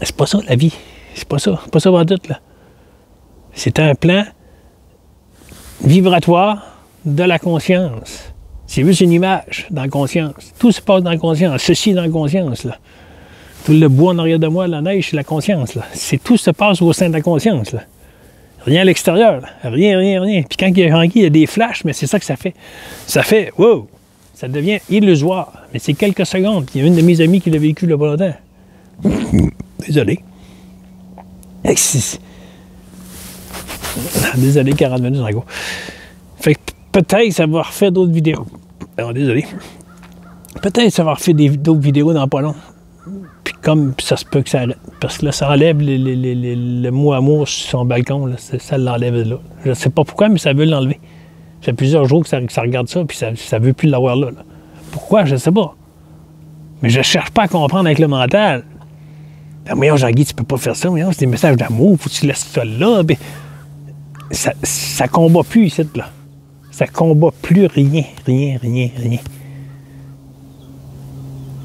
[SPEAKER 1] C'est pas ça, la vie. C'est pas ça. C'est pas ça en tout, là. C'est un plan vibratoire de la conscience. C'est juste une image dans la conscience. Tout se passe dans la conscience. Ceci dans la conscience, là. Tout le bois en arrière de moi, la neige, c'est la conscience. Là. C'est tout se passe au sein de la conscience. Là. Rien à l'extérieur. Là. Rien, rien, rien. Puis quand il y a des flashs, mais c'est ça que ça fait. Ça fait, wow! Ça devient illusoire. Mais c'est quelques secondes. Il y a une de mes amies qui l'a vécu là pas longtemps. Désolé. Désolé, 40 minutes, en gros. Fait que peut-être ça va refaire d'autres vidéos. Alors, désolé. Peut-être ça va refaire d'autres vidéos dans pas long. Puis comme ça se peut que ça arrête. Parce que là, ça enlève le mot amour sur son balcon. Là. Ça l'enlève là. Je ne sais pas pourquoi, mais ça veut l'enlever. Ça fait plusieurs jours que ça regarde ça, puis ça ne veut plus l'avoir là, là. Pourquoi? Je ne sais pas. Mais je ne cherche pas à comprendre avec le mental. Voyons, Jean-Guy, tu peux pas faire ça. Voyons, c'est des messages d'amour. Faut que tu laisses ça là. Mais ça combat plus ici, là. Ça combat plus rien, rien, rien, rien.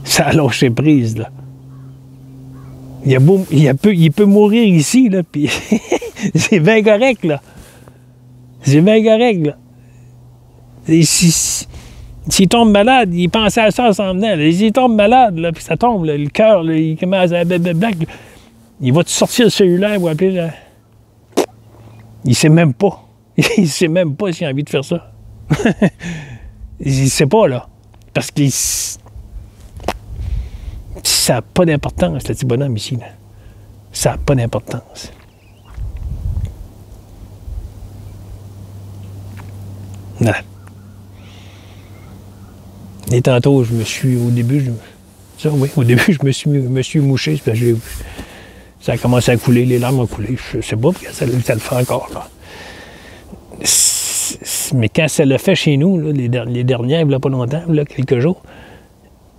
[SPEAKER 1] Ça a lâché prise, là. Il peut mourir ici, là, puis c'est bien correct, là. C'est bien correct, là. S'il tombe malade, il pensait à ça en s'en venant. S'il tombe malade, là, puis ça tombe, là, le cœur, là, il commence à blague. Il va te sortir le cellulaire, il va appeler. Là. Il sait même pas. Il sait même pas s'il a envie de faire ça. Il sait pas, là. Parce que ça n'a pas d'importance, le petit bonhomme ici. Là. Ça n'a pas d'importance. Voilà. Et tantôt, au début, je me suis mouché, parce que ça a commencé à couler, les larmes ont coulé. Je sais pas, puis ça le fait encore, là. Mais quand ça le fait chez nous, là, les dernières, il n'y a pas longtemps, là, quelques jours,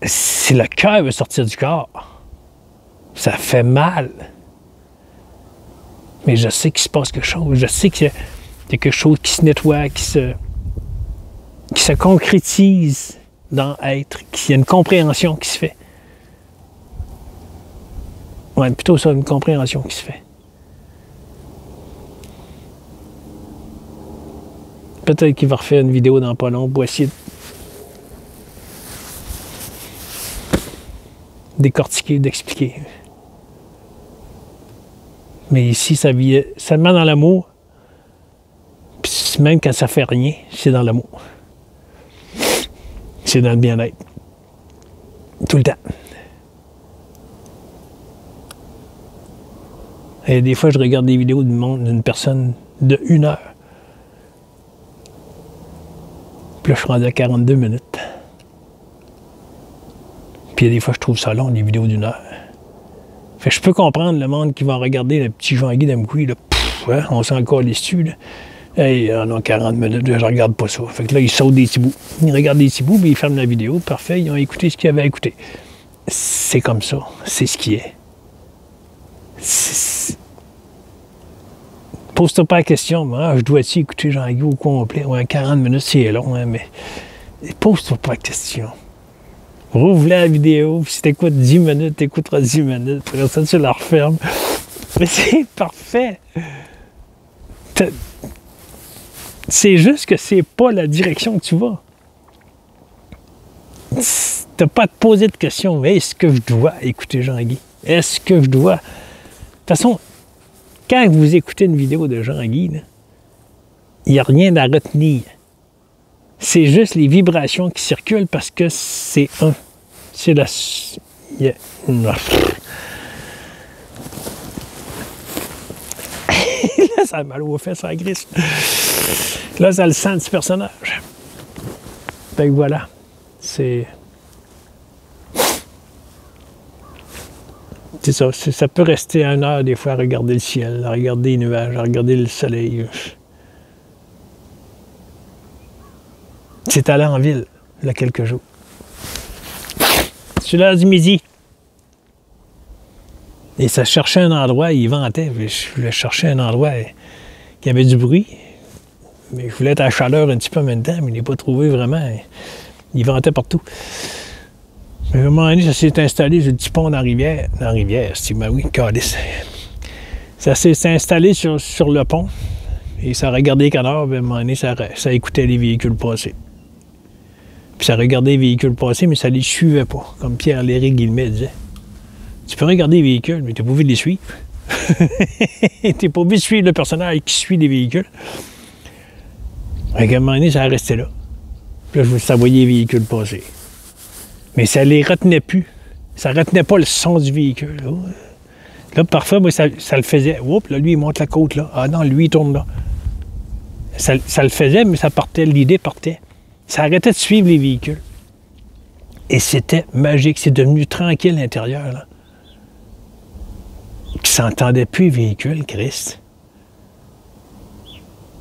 [SPEAKER 1] c'est le cœur veut sortir du corps. Ça fait mal. Mais je sais qu'il se passe quelque chose. Je sais qu'il y a quelque chose qui se nettoie, qui se concrétise dans être, qu'il y a une compréhension qui se fait. Ouais, plutôt ça, une compréhension qui se fait. Peut-être qu'il va refaire une vidéo dans pas long pour essayer de décortiquer, d'expliquer. Mais ici, ça met dans l'amour. Puis même quand ça fait rien, c'est dans l'amour. C'est dans le bien-être. Tout le temps. Et des fois, je regarde des vidéos d'une personne de 1 heure. Puis là, je suis rendu à 42 minutes. Puis des fois, je trouve ça long, les vidéos d'1 heure. Fait que je peux comprendre le monde qui va regarder le petit Jean-Guy d'Amqui, là. Hein, on sent encore les dessus, là. Hey, non, 40 minutes, je regarde pas ça. Fait que là, ils sautent des petits bouts. Ils regardent des petits bouts, puis ils ferment la vidéo. Parfait, ils ont écouté ce qu'ils avaient à écouter. C'est comme ça. C'est ce qui est. Pose-toi pas la question, je dois-tu écouter Jean-Guy au complet? Ouais, 40 minutes, c'est long, hein, mais pose-toi pas la question. Rouvre la vidéo, puis si t'écoutes 10 minutes, t'écouteras 10 minutes. Après ça, tu la refermes. Mais c'est parfait. C'est juste que c'est pas la direction que tu vas. T'as pas à te poser de questions. Est-ce que je dois écouter Jean-Guy? Est-ce que je dois... De toute façon, quand vous écoutez une vidéo de Jean-Guy, il n'y a rien à retenir. C'est juste les vibrations qui circulent parce que c'est un. C'est la... Là, ça a mal aux fesses, ça glisse. Là, ça le sent du personnage. Fait que voilà. C'est ça. Ça peut rester 1 heure des fois à regarder le ciel, à regarder les nuages, à regarder le soleil. C'est allé en ville, il y a quelques jours. C'est l'heure du midi. Et ça cherchait un endroit, il ventait. Je voulais chercher un endroit qui avait du bruit. Mais je voulais être à la chaleur un petit peu en même temps, mais je n'ai pas trouvé vraiment. Il ventait partout. Mais à un moment donné, ça s'est installé sur le petit pont dans la rivière. Dans la rivière, c'est oui, calice. Ça s'est installé sur le pont. Et ça regardait les canards, puis à un moment donné, ça écoutait les véhicules passer. Puis ça regardait les véhicules passer, mais ça les suivait pas, comme Pierre Léry Guillemette disait. Tu peux regarder les véhicules, mais tu n'es pas obligé de les suivre. Tu n'es pas obligé de suivre le personnage qui suit les véhicules. À un moment donné, ça restait là. Puis là, ça voyait les véhicules passer. Mais ça les retenait plus. Ça retenait pas le son du véhicule. Là, parfois, moi, ça le faisait. Oups, là, lui, il monte la côte, là. Ah non, lui, il tourne là. Ça le faisait, mais ça partait. L'idée partait. Ça arrêtait de suivre les véhicules. Et c'était magique. C'est devenu tranquille à l'intérieur, là. Qui s'entendait plus les véhicules, Christ.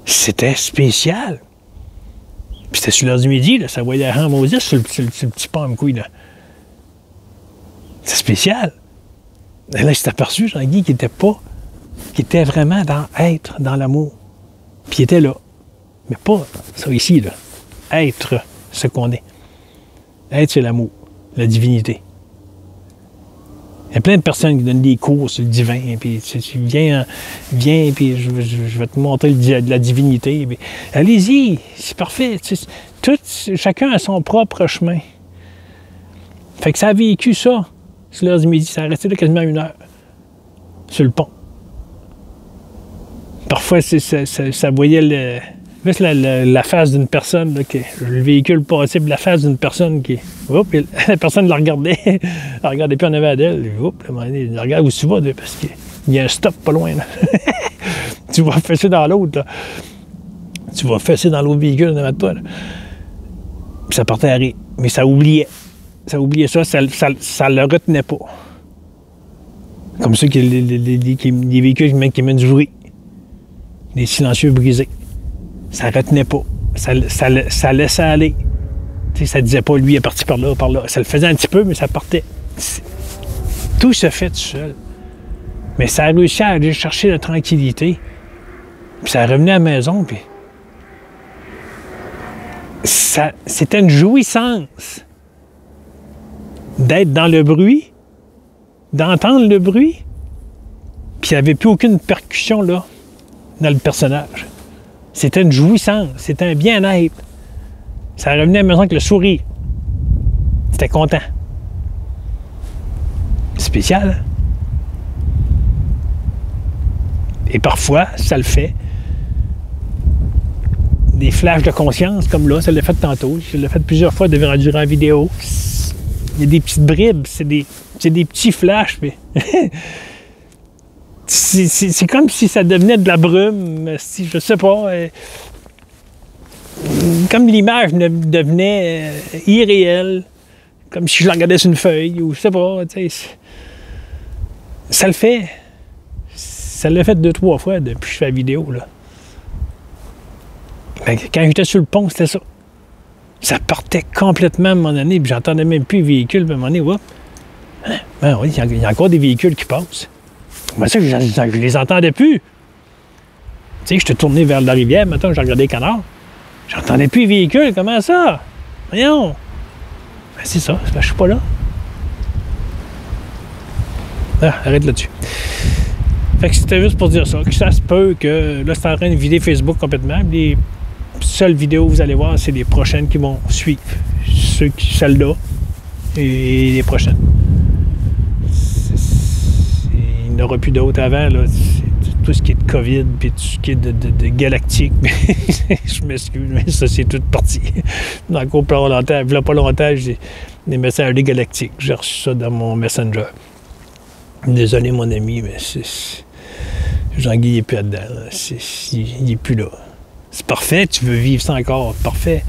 [SPEAKER 1] C'était spécial. Puis c'était sur l'heure du midi, là, ça voyait la maudit sur le petit pont à me couille, là. C'est spécial. Et là, il s'est aperçu, Jean-Guy, qui était vraiment dans l'amour. Puis il était là. Mais pas ça ici, là. Être ce qu'on est. Être, c'est l'amour, la divinité. Il y a plein de personnes qui donnent des cours sur le divin, puis tu viens, puis je vais te montrer la divinité. Puis, allez-y, c'est parfait. Chacun a son propre chemin. Fait que ça a vécu ça, sur l'heure du midi. Ça a resté là quasiment 1 heure, sur le pont. Parfois, ça voyait juste la face d'une personne, là, le véhicule passait, puis la face d'une personne qui... Oups, la personne la regardait. Elle regardait plus en avant d'elle. Oups, elle regarde où tu vas, parce qu'il y a un stop pas loin. Là. Tu vas fesser dans l'autre. Là. Tu vas fesser dans l'autre véhicule devant toi. Là. Puis ça partait à rire. Mais ça oubliait. Ça oubliait ça. Ça le retenait pas. Comme ça, les véhicules qui mettent du bruit. Les silencieux brisés. Ça retenait pas. Ça laissait aller. T'sais, ça disait pas, lui, il est parti par là, par là. Ça le faisait un petit peu, mais ça partait. Tout se fait tout seul. Mais ça a réussi à aller chercher la tranquillité. Puis ça revenait à la maison, puis... C'était une jouissance d'être dans le bruit, d'entendre le bruit, puis il n'y avait plus aucune percussion, là, dans le personnage. C'était une jouissance, c'était un bien-être. Ça revenait à la maison avec le sourire. C'était content. Spécial, hein? Et parfois, ça le fait. Des flashs de conscience, comme là, ça l'a fait tantôt. Je l'ai fait plusieurs fois durant la vidéo. Il y a des petites bribes, c'est des petits flashs. Mais c'est comme si ça devenait de la brume, si je sais pas. Comme l'image devenait irréelle, comme si je la regardais sur une feuille, ou je sais pas, tu sais. Ça le fait. Ça l'a fait 2-3 fois depuis que je fais la vidéo, là. Mais quand j'étais sur le pont, c'était ça. Ça partait complètement à un moment donné, puis j'entendais même plus les véhicules, puis à un moment donné, hop. Hein? Ben oui, il y a encore des véhicules qui passent. Mais ça, je les entendais plus. Tu sais, j'étais tourné vers la rivière, maintenant, j'ai regardé les canards. J'entendais plus les véhicules, comment ça? Voyons! Ben c'est ça, c'est parce que je suis pas là. Ah, arrête là-dessus. Fait que c'était juste pour dire ça, que ça se peut que là, c'est en train de vider Facebook complètement. Les seules vidéos que vous allez voir, c'est les prochaines qui vont suivre. Celle-là et les prochaines. Il n'y en aura plus d'autres avant, là. Tout ce qui est de COVID, puis tout ce qui est de galactique. Je m'excuse, mais ça, c'est tout parti. Encore pas longtemps, il n'y a pas longtemps, j'ai des messages de galactiques. J'ai reçu ça dans mon Messenger. Désolé, mon ami, mais Jean-Guy n'est plus là-dedans. Il n'est plus là. C'est parfait, tu veux vivre ça encore, parfait,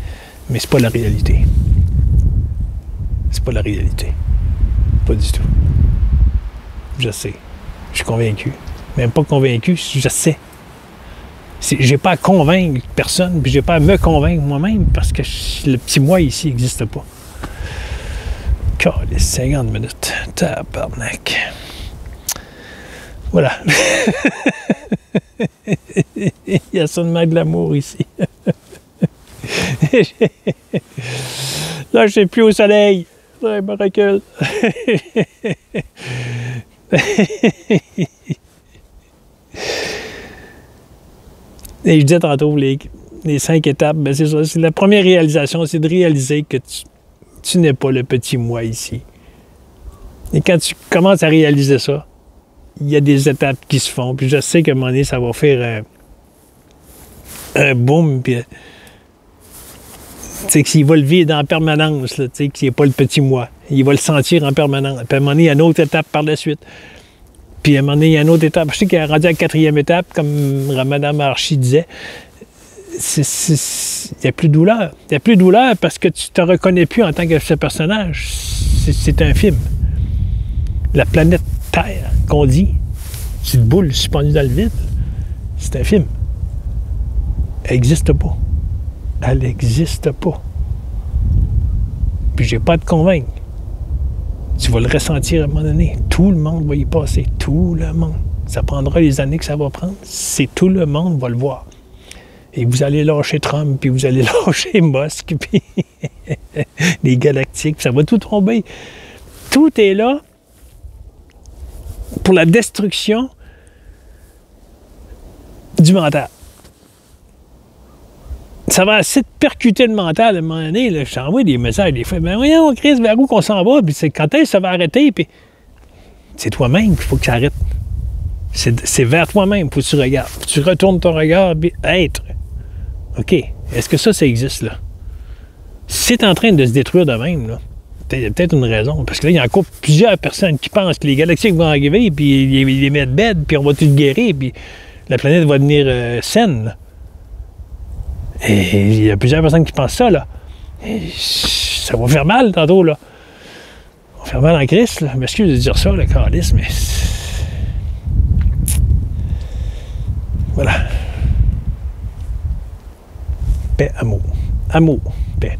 [SPEAKER 1] mais c'est pas la réalité. C'est pas la réalité. Pas du tout. Je sais. Je suis convaincu. Même pas convaincu, je sais. J'ai pas à convaincre personne, puis j'ai pas à me convaincre moi-même, parce que le petit moi ici n'existe pas. Les 50 minutes. Tabarnak. Voilà. Il y a seulement de l'amour ici. Là, je ne suis plus au soleil. Je me recule. Et je disais tantôt, les 5 étapes, ben c'est ça. C'est la première réalisation, c'est de réaliser que tu n'es pas le petit moi ici. Et quand tu commences à réaliser ça, il y a des étapes qui se font. Puis je sais qu'à un moment donné, ça va faire un boom. Puis, tu sais, qu'il va le vivre en permanence, là, tu sais, qu'il n'est pas le petit moi. Il va le sentir en permanence. Puis à un moment donné, il y a une autre étape par la suite. Puis à un moment donné, il y a une autre étape. Je sais qu'il est rendu à la 4e étape, comme Mme Archie disait. Il n'y a plus de douleur. Il n'y a plus de douleur parce que tu ne te reconnais plus en tant que ce personnage. C'est un film. La planète Terre, qu'on dit, c'est une boule suspendue dans le vide. C'est un film. Elle n'existe pas. Elle n'existe pas. Puis j'ai pas à te convaincre. Tu vas le ressentir à un moment donné. Tout le monde va y passer. Tout le monde. Ça prendra les années que ça va prendre. C'est tout le monde va le voir. Et vous allez lâcher Trump, puis vous allez lâcher Musk, puis les galactiques, puis ça va tout tomber. Tout est là pour la destruction du mental. Ça va assez te percuter le mental à un moment donné. Là, je t'envoie des messages des fois. Ben voyons, Chris, vers où qu'on s'en va? Puis c'est quand est-ce que ça va arrêter? Puis c'est toi-même qu'il faut que ça arrête. C'est vers toi-même qu'il faut que tu regardes. Faut que tu retournes ton regard, puis être. OK. Est-ce que ça existe, là? Si c'est en train de se détruire de même, là, il y a peut-être une raison. Parce que là, il y a encore plusieurs personnes qui pensent que les galactiques vont arriver, puis ils les mettent bête, puis on va tout guérir, puis la planète va devenir saine, là. Et il y a plusieurs personnes qui pensent ça, là. Et ça va faire mal, tantôt, là. Ça va faire mal en Christ, là. Je m'excuse de dire ça, le calice, mais... Voilà. Paix, amour. Amour, paix.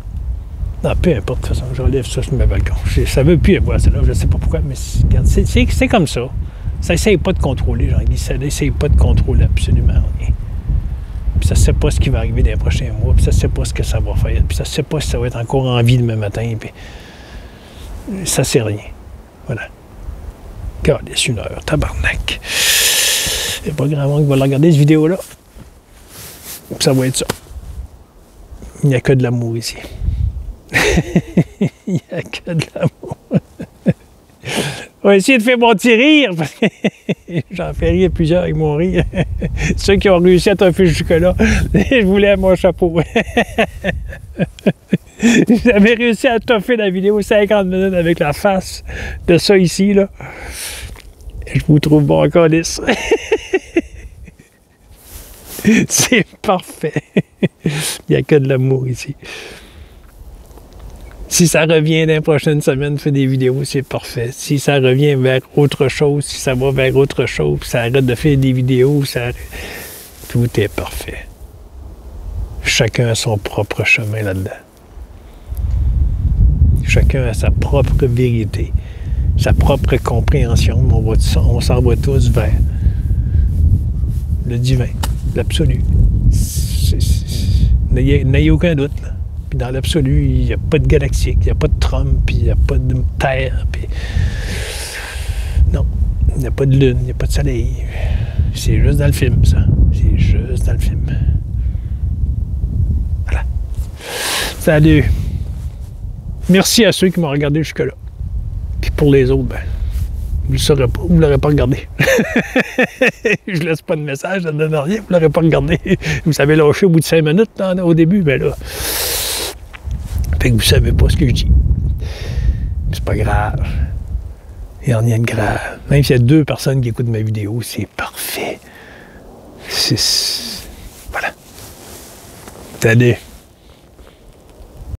[SPEAKER 1] Non, peu importe, de toute façon, j'enlève ça sur mes balcons. Ça veut plus avoir ça là, je ne sais pas pourquoi, mais c'est comme ça. Ça n'essaye pas de contrôler, Jean-Guy. Ça n'essaye pas de contrôler absolument rien. Puis ça ne sait pas ce qui va arriver dans les prochains mois, puis ça ne sait pas ce que ça va faire, puis ça ne sait pas si ça va être encore en vie demain matin, puis ça ne sait rien. Voilà. Regardez, c'est 1 heure, tabarnak. Il n'y a pas grand monde qui va regarder cette vidéo-là. Ça va être ça. Il n'y a que de l'amour ici. Il n'y a que de l'amour. On va essayer de faire mon petit rire, parce que j'en fais rire plusieurs avec mon rire. Ceux qui ont réussi à toffer jusque-là, je voulais mon chapeau. J'avais réussi à toffer la vidéo 50 minutes avec la face de ça ici, là. Je vous trouve bon encore lisse. C'est parfait. Il n'y a que de l'amour ici. Si ça revient dans les prochaines semaines, faire des vidéos, c'est parfait. Si ça revient vers autre chose, si ça va vers autre chose, ça arrête de faire des vidéos, tout est parfait. Chacun a son propre chemin là-dedans. Chacun a sa propre vérité, sa propre compréhension. On s'en va tous vers le divin, l'absolu. N'ayez aucun doute, là. Puis dans l'absolu, il n'y a pas de galactique, il n'y a pas de Trump, puis il n'y a pas de Terre, puis... Non, il n'y a pas de lune, il n'y a pas de soleil. C'est juste dans le film, ça. C'est juste dans le film. Voilà. Salut. Merci à ceux qui m'ont regardé jusque-là. Puis pour les autres, ben, vous ne le saurez pas, vous ne l'aurez pas regardé. Je laisse pas de message, ça ne donne rien, vous ne l'aurez pas regardé. Vous savez lâcher au bout de 5 minutes, là, au début, ben là... Fait que vous savez pas ce que je dis. C'est pas grave. Il n'y a rien de grave. Même s'il y a 2 personnes qui écoutent ma vidéo, c'est parfait. Voilà. Salut.